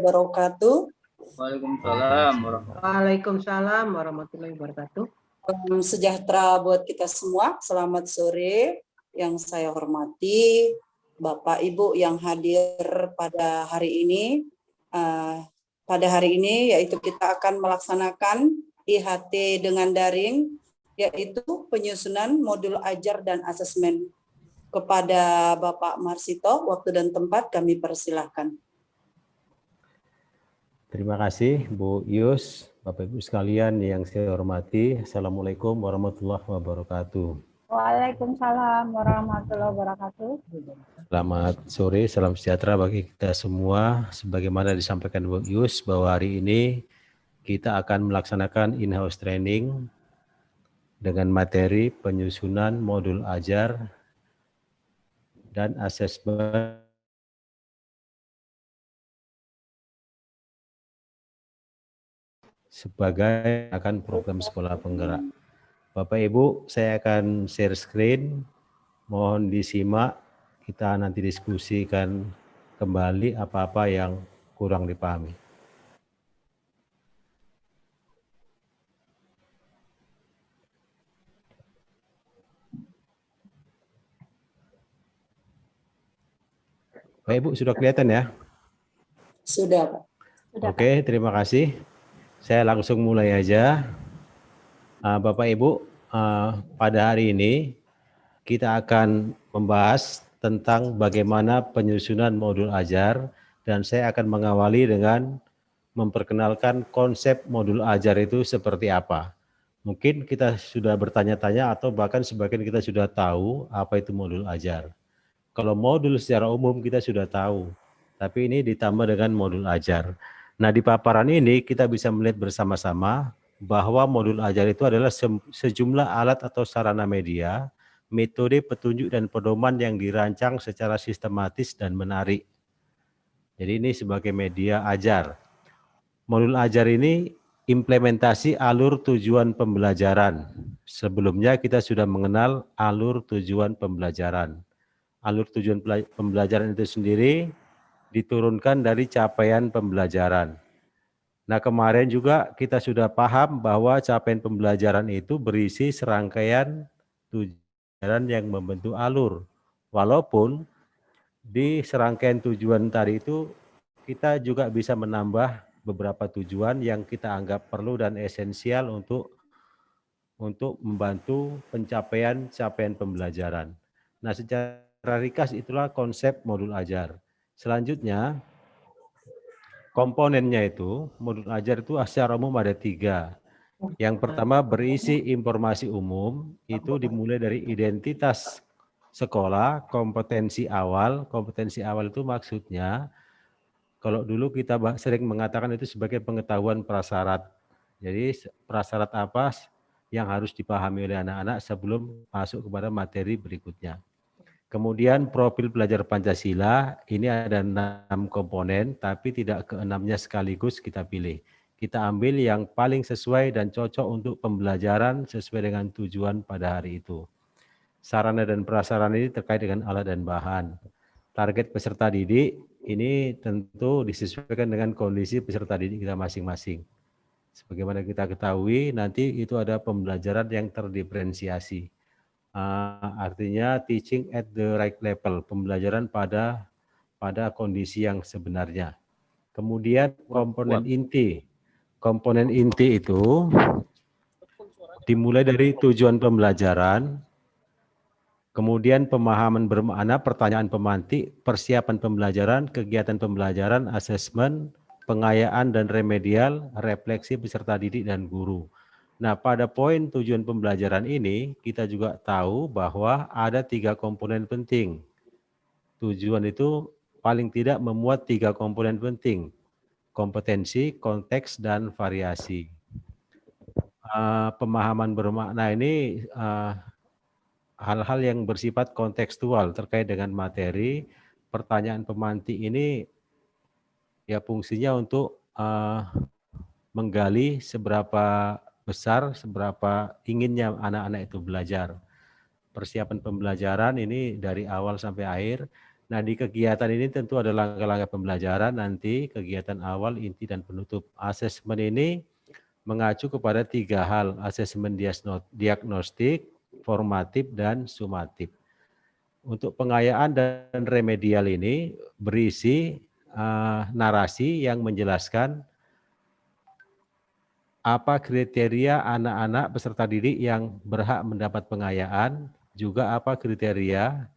wabarakatuh. Waalaikumsalam warahmatullahi wabarakatuh. Sejahtera buat kita semua. Selamat sore. Yang saya hormati Bapak Ibu yang hadir pada hari ini. Pada hari ini yaitu kita akan melaksanakan IHT dengan daring, yaitu penyusunan modul ajar dan asesmen. Kepada Bapak Marsito, waktu dan tempat kami persilahkan. Terima kasih Bu Yus, Bapak Ibu sekalian yang saya hormati. Assalamualaikum warahmatullahi wabarakatuh. Waalaikumsalam warahmatullahi wabarakatuh. Selamat sore, salam sejahtera bagi kita semua. Sebagaimana disampaikan Bu Yus bahwa hari ini kita akan melaksanakan in-house training dengan materi penyusunan modul ajar dan asesmen sebagai akan program sekolah penggerak. Bapak Ibu, saya akan share screen, mohon disimak, kita nanti diskusikan kembali apa-apa yang kurang dipahami. Bapak Ibu, sudah kelihatan ya? Sudah, Pak. Oke, terima kasih. Saya langsung mulai aja. Bapak Ibu, pada hari ini kita akan membahas tentang bagaimana penyusunan modul ajar, dan saya akan mengawali dengan memperkenalkan konsep modul ajar itu seperti apa. Mungkin kita sudah bertanya-tanya atau bahkan sebagian kita sudah tahu apa itu modul ajar. Kalau modul secara umum kita sudah tahu, tapi ini ditambah dengan modul ajar. Nah, di paparan ini kita bisa melihat bersama-sama bahwa modul ajar itu adalah sejumlah alat atau sarana media, metode petunjuk dan pedoman yang dirancang secara sistematis dan menarik. Jadi ini sebagai media ajar. Modul ajar ini implementasi alur tujuan pembelajaran. Sebelumnya kita sudah mengenal alur tujuan pembelajaran. Alur tujuan pembelajaran itu sendiri diturunkan dari capaian pembelajaran. Nah, kemarin juga kita sudah paham bahwa capaian pembelajaran itu berisi serangkaian tujuan yang membentuk alur. Walaupun di serangkaian tujuan tadi itu kita juga bisa menambah beberapa tujuan yang kita anggap perlu dan esensial untuk membantu capaian pembelajaran. Nah, secara ringkas itulah konsep modul ajar. Selanjutnya, komponennya itu, modul ajar itu secara umum ada 3. Yang pertama berisi informasi umum, itu dimulai dari identitas sekolah, kompetensi awal. Kompetensi awal itu maksudnya, kalau dulu kita sering mengatakan itu sebagai pengetahuan prasyarat. Jadi prasyarat apa yang harus dipahami oleh anak-anak sebelum masuk kepada materi berikutnya. Kemudian profil pelajar Pancasila, ini ada 6 komponen, tapi tidak ke-6-nya sekaligus kita pilih. Kita ambil yang paling sesuai dan cocok untuk pembelajaran sesuai dengan tujuan pada hari itu. Sarana dan prasarana ini terkait dengan alat dan bahan. Target peserta didik ini tentu disesuaikan dengan kondisi peserta didik kita masing-masing. Sebagaimana kita ketahui, nanti itu ada pembelajaran yang terdiferensiasi. Artinya teaching at the right level, pembelajaran pada kondisi yang sebenarnya. Kemudian komponen inti. Komponen inti itu dimulai dari tujuan pembelajaran, kemudian pemahaman bermakna, pertanyaan pemantik, persiapan pembelajaran, kegiatan pembelajaran, asesmen, pengayaan dan remedial, refleksi peserta didik dan guru. Nah, pada poin tujuan pembelajaran ini, kita juga tahu bahwa ada 3 komponen penting. Tujuan itu paling tidak memuat 3 komponen penting, kompetensi, konteks, dan variasi. Pemahaman bermakna ini hal-hal yang bersifat kontekstual terkait dengan materi. Pertanyaan pemantik ini ya fungsinya untuk menggali seberapa besar, seberapa inginnya anak-anak itu belajar. Persiapan pembelajaran ini dari awal sampai akhir. Nah, di kegiatan ini tentu ada langkah-langkah pembelajaran nanti, kegiatan awal, inti, dan penutup. Asesmen ini mengacu kepada 3 hal, asesmen diagnostik, formatif, dan sumatif. Untuk pengayaan dan remedial ini berisi narasi yang menjelaskan apa kriteria anak-anak peserta didik yang berhak mendapat pengayaan, juga apa kriteria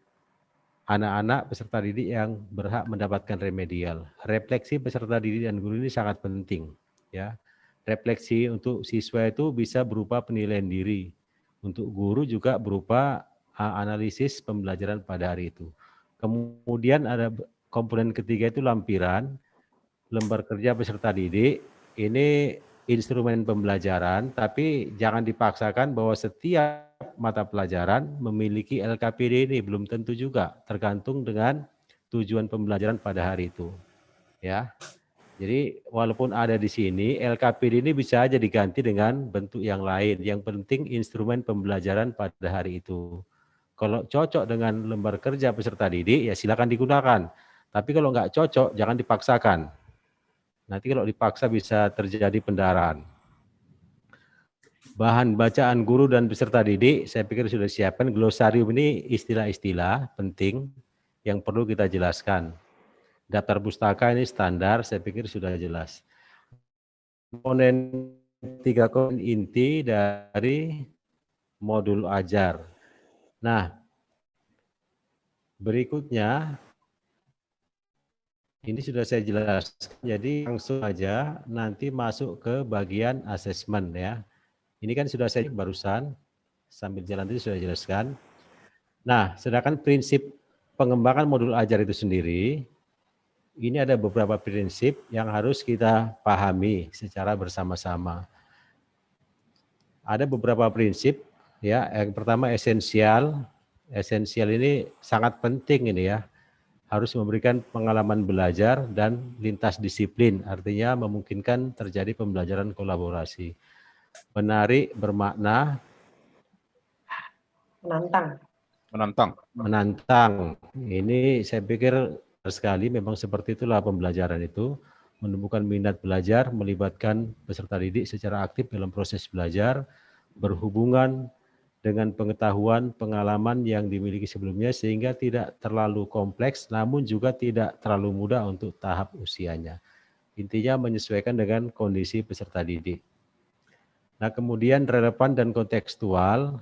anak-anak peserta didik yang berhak mendapatkan remedial. Refleksi peserta didik dan guru ini sangat penting, ya. Refleksi untuk siswa itu bisa berupa penilaian diri, untuk guru juga berupa analisis pembelajaran pada hari itu. Kemudian ada komponen ketiga itu lampiran, lembar kerja peserta didik. Ini instrumen pembelajaran, tapi jangan dipaksakan bahwa setiap mata pelajaran memiliki LKPD ini, belum tentu juga, tergantung dengan tujuan pembelajaran pada hari itu. Ya, jadi walaupun ada di sini, LKPD ini bisa aja diganti dengan bentuk yang lain. Yang penting instrumen pembelajaran pada hari itu. Kalau cocok dengan lembar kerja peserta didik, ya silakan digunakan. Tapi kalau nggak cocok, jangan dipaksakan. Nanti kalau dipaksa bisa terjadi pendarahan. Bahan bacaan guru dan peserta didik, saya pikir sudah siapkan. Glosarium ini istilah-istilah penting yang perlu kita jelaskan. Daftar pustaka ini standar, saya pikir sudah jelas. Komponen 3 komponen inti dari modul ajar. Nah, berikutnya, ini sudah saya jelaskan, jadi langsung aja nanti masuk ke bagian asesmen ya. Ini kan sudah saya barusan, sambil jalan itu sudah jelaskan. Nah, sedangkan prinsip pengembangan modul ajar itu sendiri, ini ada beberapa prinsip yang harus kita pahami secara bersama-sama. Ada beberapa prinsip, ya. Yang pertama esensial. Esensial ini sangat penting ini ya. Harus memberikan pengalaman belajar dan lintas disiplin, artinya memungkinkan terjadi pembelajaran kolaborasi. Menarik, bermakna, menantang. Ini saya pikir sekali, memang seperti itulah pembelajaran itu, menumbuhkan minat belajar, melibatkan peserta didik secara aktif dalam proses belajar, berhubungan dengan pengetahuan, pengalaman yang dimiliki sebelumnya sehingga tidak terlalu kompleks namun juga tidak terlalu mudah untuk tahap usianya. Intinya menyesuaikan dengan kondisi peserta didik. Nah, kemudian relevan dan kontekstual,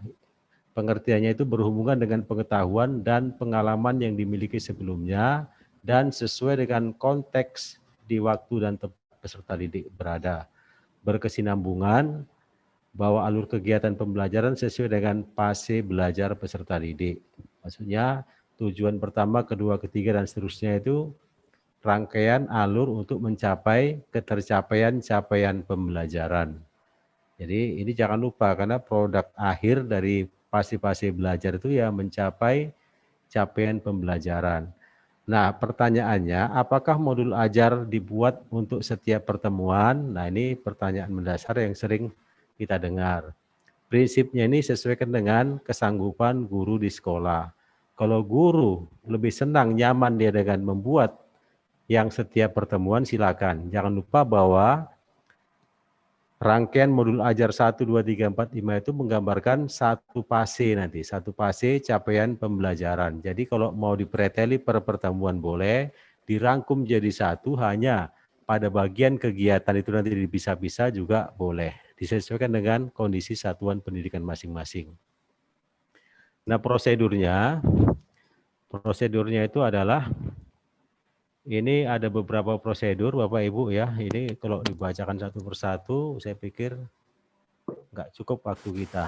pengertiannya itu berhubungan dengan pengetahuan dan pengalaman yang dimiliki sebelumnya dan sesuai dengan konteks di waktu dan tempat peserta didik berada. Berkesinambungan, bahwa alur kegiatan pembelajaran sesuai dengan fase belajar peserta didik. Maksudnya tujuan pertama, kedua, ketiga, dan seterusnya itu rangkaian alur untuk mencapai ketercapaian capaian pembelajaran. Jadi ini jangan lupa karena produk akhir dari fase-fase belajar itu ya mencapai capaian pembelajaran. Nah, pertanyaannya, apakah modul ajar dibuat untuk setiap pertemuan? Nah, ini pertanyaan mendasar yang sering kita dengar. Prinsipnya ini sesuaikan dengan kesanggupan guru di sekolah. Kalau guru lebih senang, nyaman dia dengan membuat yang setiap pertemuan, silakan. Jangan lupa bahwa rangkaian modul ajar 1, 2, 3, 4, 5 itu menggambarkan satu fase nanti, satu fase capaian pembelajaran. Jadi kalau mau dipreteli per pertemuan boleh, dirangkum jadi satu hanya pada bagian kegiatan itu nanti dipisah-pisah juga boleh. Disesuaikan dengan kondisi satuan pendidikan masing-masing. Nah, prosedurnya itu adalah, ini ada beberapa prosedur Bapak Ibu ya. Ini kalau dibacakan satu persatu saya pikir nggak cukup waktu kita.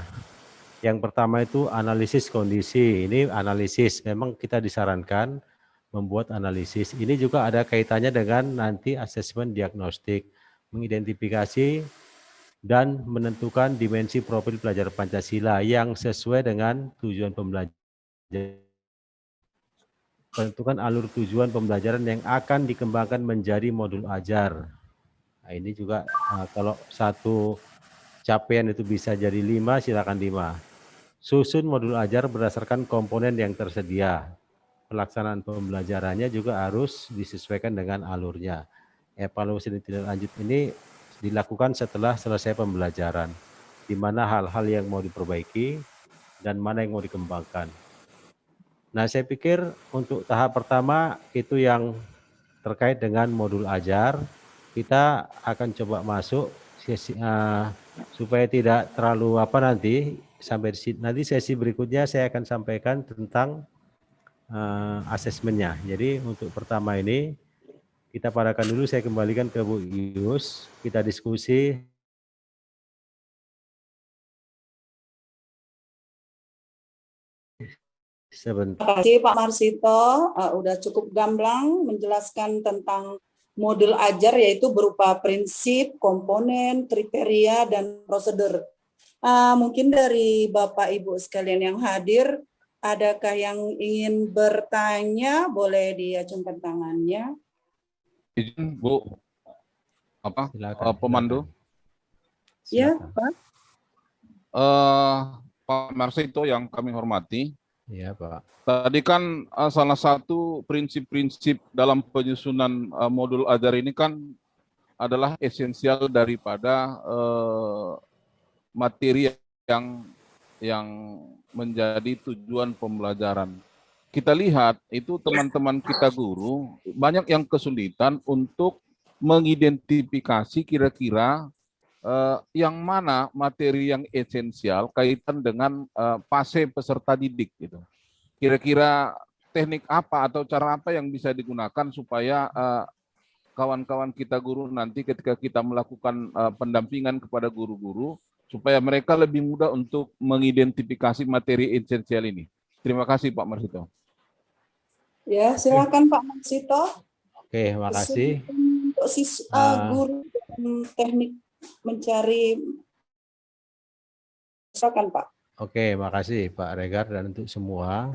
Yang pertama itu analisis kondisi. Ini analisis, memang kita disarankan membuat analisis. Ini juga ada kaitannya dengan nanti asesmen diagnostik, mengidentifikasi dan menentukan dimensi profil pelajar Pancasila yang sesuai dengan tujuan pembelajaran. Menentukan alur tujuan pembelajaran yang akan dikembangkan menjadi modul ajar. Nah, ini juga kalau satu capaian itu bisa jadi 5, silakan 5. Susun modul ajar berdasarkan komponen yang tersedia. pelaksanaan pembelajarannya juga harus disesuaikan dengan alurnya. Evaluasi tindak lanjut ini dilakukan setelah selesai pembelajaran, di mana hal-hal yang mau diperbaiki dan mana yang mau dikembangkan. Nah, saya pikir untuk tahap pertama itu yang terkait dengan modul ajar, kita akan coba masuk supaya tidak terlalu nanti sampai nanti sesi berikutnya saya akan sampaikan tentang asesmennya. Jadi untuk pertama ini kita padakan dulu, saya kembalikan ke Bu Ius, kita diskusi. Sebentar. Terima kasih Pak Marsito, udah cukup gamblang menjelaskan tentang modul ajar, yaitu berupa prinsip, komponen, kriteria, dan prosedur. Mungkin dari Bapak Ibu sekalian yang hadir, adakah yang ingin bertanya? Boleh diacungkan tangannya. Izin Bu, Silakan, pemandu. Ya, silakan. Pak. Pak Marsito yang kami hormati, Ya, Pak. tadi kan salah satu prinsip-prinsip dalam penyusunan modul ajar ini kan adalah esensial daripada materi yang menjadi tujuan pembelajaran. Kita lihat itu teman-teman kita guru banyak yang kesulitan untuk mengidentifikasi kira-kira yang mana materi yang esensial kaitan dengan fase peserta didik gitu. Kira-kira teknik apa atau cara apa yang bisa digunakan supaya kawan-kawan kita guru nanti ketika kita melakukan pendampingan kepada guru-guru supaya mereka lebih mudah untuk mengidentifikasi materi esensial ini. Terima kasih Pak Marsito. Ya, silakan Pak Marsito. Oke, makasih. Untuk guru dan teknik mencari, silakan Pak. Oke, makasih Pak Regar dan untuk semua.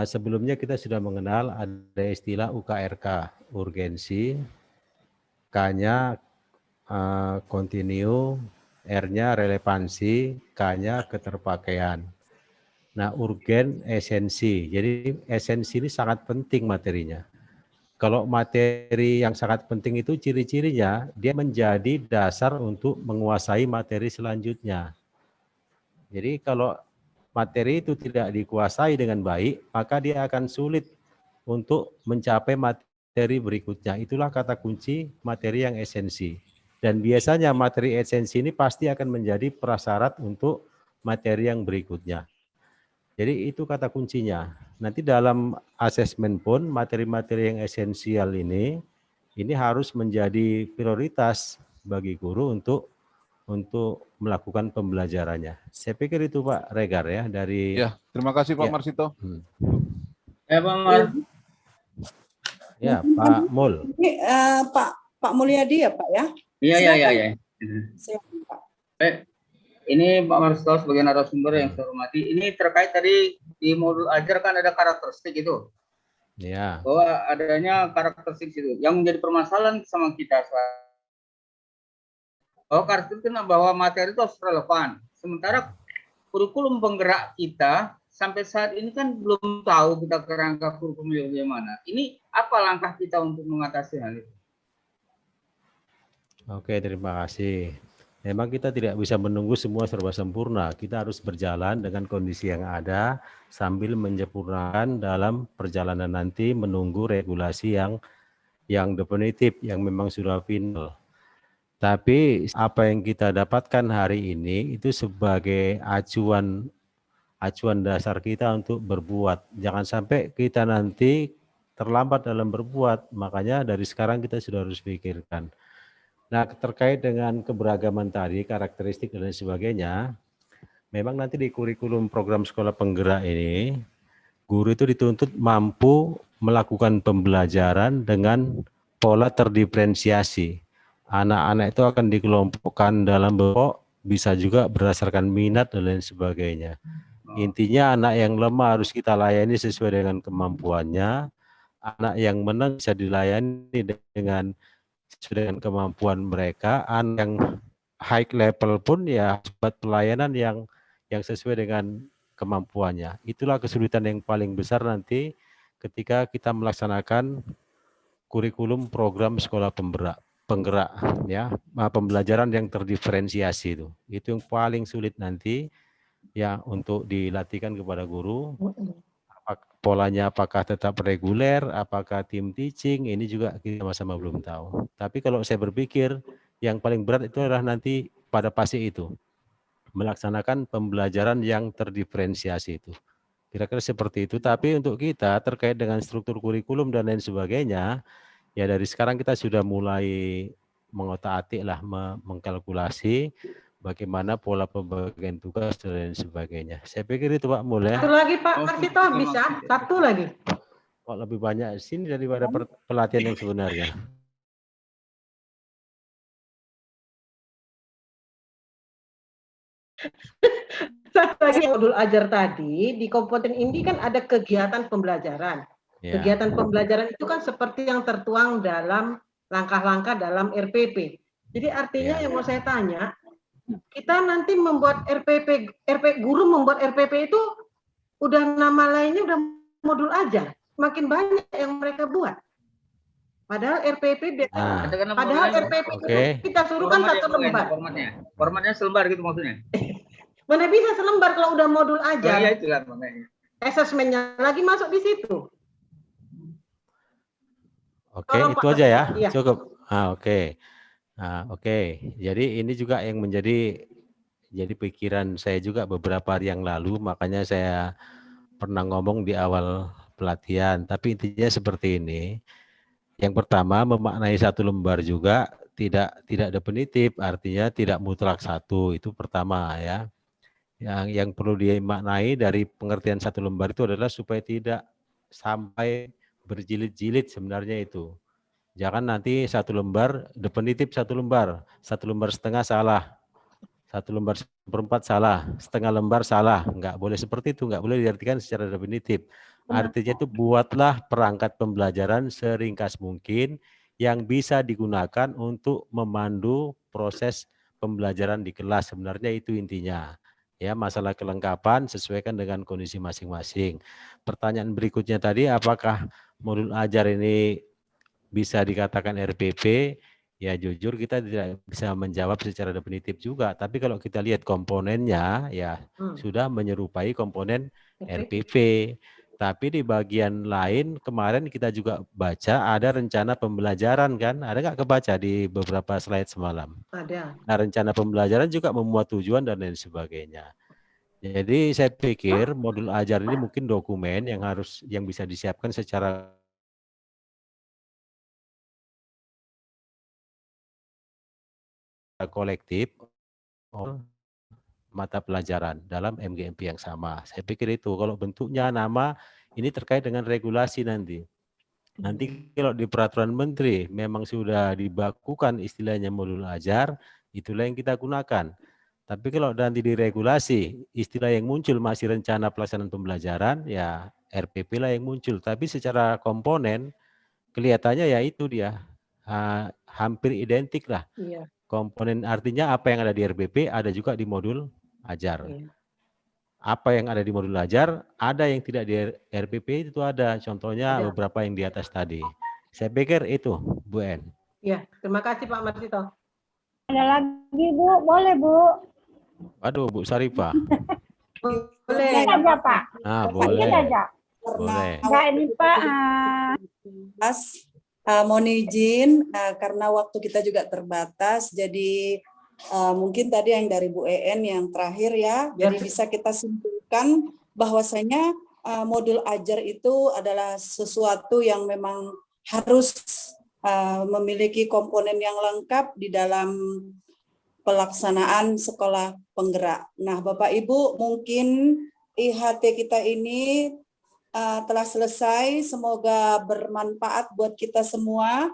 Sebelumnya kita sudah mengenal ada istilah UKRK, urgensi, K-nya continue, R-nya relevansi, K-nya keterpakaian. Nah, urgen, esensi. Jadi esensi ini sangat penting materinya. Kalau materi yang sangat penting itu ciri-cirinya, dia menjadi dasar untuk menguasai materi selanjutnya. Jadi kalau materi itu tidak dikuasai dengan baik, maka dia akan sulit untuk mencapai materi berikutnya. Itulah kata kunci materi yang esensi. Dan biasanya materi esensi ini pasti akan menjadi prasyarat untuk materi yang berikutnya. Jadi itu kata kuncinya. Nanti dalam asesmen pun materi-materi yang esensial ini harus menjadi prioritas bagi guru untuk melakukan pembelajarannya. Saya pikir itu Pak Regar ya dari. Ya, terima kasih Pak Ya. Marsito. Ya Pak Mar. Ya Pak Mul. Ini Pak Mulyadi ya Pak ya? Iya. Silakan Pak. Ini Pak Marsito sebagai narasumber yang saya hormati. Ini terkait tadi di modul ajar kan ada karakteristik itu. Ya. Bahwa adanya karakteristik itu yang menjadi permasalahan sama kita. Bahwa karakteristik bahwa materi itu harus relevan. Sementara kurikulum penggerak kita sampai saat ini kan belum tahu kita kerangka kurikulum bagaimana. Ini apa langkah kita untuk mengatasi hal itu? Oke, terima kasih. Memang kita tidak bisa menunggu semua serba sempurna. Kita harus berjalan dengan kondisi yang ada sambil menyempurnakan dalam perjalanan nanti menunggu regulasi yang definitif, yang memang sudah final. Tapi apa yang kita dapatkan hari ini itu sebagai acuan dasar kita untuk berbuat. Jangan sampai kita nanti terlambat dalam berbuat. Makanya dari sekarang kita sudah harus pikirkan. Nah, terkait dengan keberagaman tadi, karakteristik dan sebagainya, memang nanti di kurikulum program sekolah penggerak ini, guru itu dituntut mampu melakukan pembelajaran dengan pola terdiferensiasi. Anak-anak itu akan dikelompokkan dalam kelompok, bisa juga berdasarkan minat dan lain sebagainya. Intinya anak yang lemah harus kita layani sesuai dengan kemampuannya, anak yang menang bisa dilayani dengan sesuai dengan kemampuan mereka, anak yang high level pun ya buat pelayanan yang sesuai dengan kemampuannya. Itulah kesulitan yang paling besar nanti ketika kita melaksanakan kurikulum program sekolah penggerak ya, pembelajaran yang terdiferensiasi itu yang paling sulit nanti ya untuk dilatihkan kepada guru. Polanya apakah tetap reguler, apakah tim teaching, ini juga kita sama-sama belum tahu. Tapi kalau saya berpikir yang paling berat itu adalah nanti pada fase itu, melaksanakan pembelajaran yang terdiferensiasi itu. Kira-kira seperti itu. Tapi untuk kita terkait dengan struktur kurikulum dan lain sebagainya, ya dari sekarang kita sudah mulai mengotak-atik lah, mengkalkulasi bagaimana pola pembagian tugas dan lain sebagainya. Saya pikir itu Pak Mul ya. Satu lagi Pak Marsito bisa? Satu lagi. Kok lebih banyak di sini daripada pelatihan yang sebenarnya. Satu lagi modul ajar tadi, di komponen ini kan ada kegiatan pembelajaran. Ya. Kegiatan pembelajaran itu kan seperti yang tertuang dalam langkah-langkah dalam RPP. Jadi artinya yang mau saya tanya, kita nanti membuat guru membuat RPP itu udah nama lainnya udah modul ajar. Makin banyak yang mereka buat. Padahal RPP padahal RPP itu kita suruh kan satu lembar. Formatnya selembar gitu maksudnya. Mana bisa selembar kalau udah modul ajar. Iya itulah makanya. Asesmennya lagi masuk di situ. Oke, itu aja ya. Iya. Cukup. Oke. Jadi ini juga yang menjadi pikiran saya juga beberapa hari yang lalu, makanya saya pernah ngomong di awal pelatihan. Tapi intinya seperti ini. Yang pertama, memaknai satu lembar juga tidak definitif, artinya tidak mutlak satu. Itu pertama ya. Yang perlu dimaknai dari pengertian satu lembar itu adalah supaya tidak sampai berjilid-jilid sebenarnya itu. Jangan nanti satu lembar definitif satu lembar setengah salah, satu lembar seperempat salah, setengah lembar salah. Enggak boleh seperti itu, enggak boleh diartikan secara definitif. Artinya itu buatlah perangkat pembelajaran seringkas mungkin yang bisa digunakan untuk memandu proses pembelajaran di kelas. Sebenarnya itu intinya. Ya, masalah kelengkapan sesuaikan dengan kondisi masing-masing. Pertanyaan berikutnya tadi, apakah modul ajar ini bisa dikatakan RPP? Ya jujur kita tidak bisa menjawab secara definitif juga. Tapi kalau kita lihat komponennya, ya sudah menyerupai komponen RPP. Tapi di bagian lain kemarin kita juga baca ada rencana pembelajaran kan? Ada nggak kebaca di beberapa slide semalam? Ada. Nah rencana pembelajaran juga memuat tujuan dan lain sebagainya. Jadi saya pikir modul ajar ini mungkin dokumen yang bisa disiapkan secara kolektif mata pelajaran dalam MGMP yang sama. Saya pikir itu kalau bentuknya nama ini terkait dengan regulasi nanti. Nanti kalau di peraturan menteri memang sudah dibakukan istilahnya modul ajar, itulah yang kita gunakan. Tapi kalau nanti di regulasi istilah yang muncul masih rencana pelaksanaan pembelajaran, ya RPP lah yang muncul. Tapi secara komponen kelihatannya ya itu dia hampir identik lah. Iya. Komponen artinya apa yang ada di RPP ada juga di modul ajar. Iya. Apa yang ada di modul ajar, ada yang tidak di RPP itu ada. Contohnya beberapa yang di atas tadi. Saya pikir itu, Bu En. Ya, terima kasih Pak Marsito. Ada lagi Bu, boleh Bu. Waduh, Bu Sarifah. Boleh. Sedikit aja Pak. Boleh. Sedikit aja. Boleh. Enggak ini Pak. Mohon izin karena waktu kita juga terbatas, jadi mungkin tadi yang dari Bu En yang terakhir ya, jadi bisa kita simpulkan bahwasanya modul ajar itu adalah sesuatu yang memang harus memiliki komponen yang lengkap di dalam pelaksanaan sekolah penggerak. Nah, Bapak Ibu, mungkin IHT kita ini telah selesai, semoga bermanfaat buat kita semua.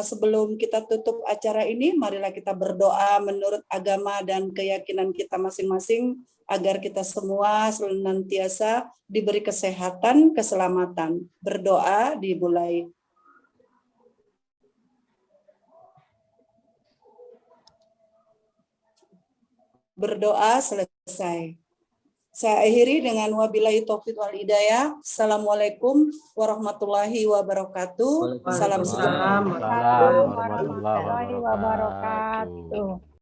Sebelum kita tutup acara ini, marilah kita berdoa menurut agama dan keyakinan kita masing-masing, agar kita semua senantiasa diberi kesehatan, keselamatan. Berdoa dimulai. Berdoa selesai. Saya akhiri dengan wabillahi taufiq wal hidayah. Assalamualaikum warahmatullahi wabarakatuh. Salam sejahtera. Waalaikumsalam. Waalaikumsalam warahmatullahi warahmatullahi wabarakatuh. wabarakatuh.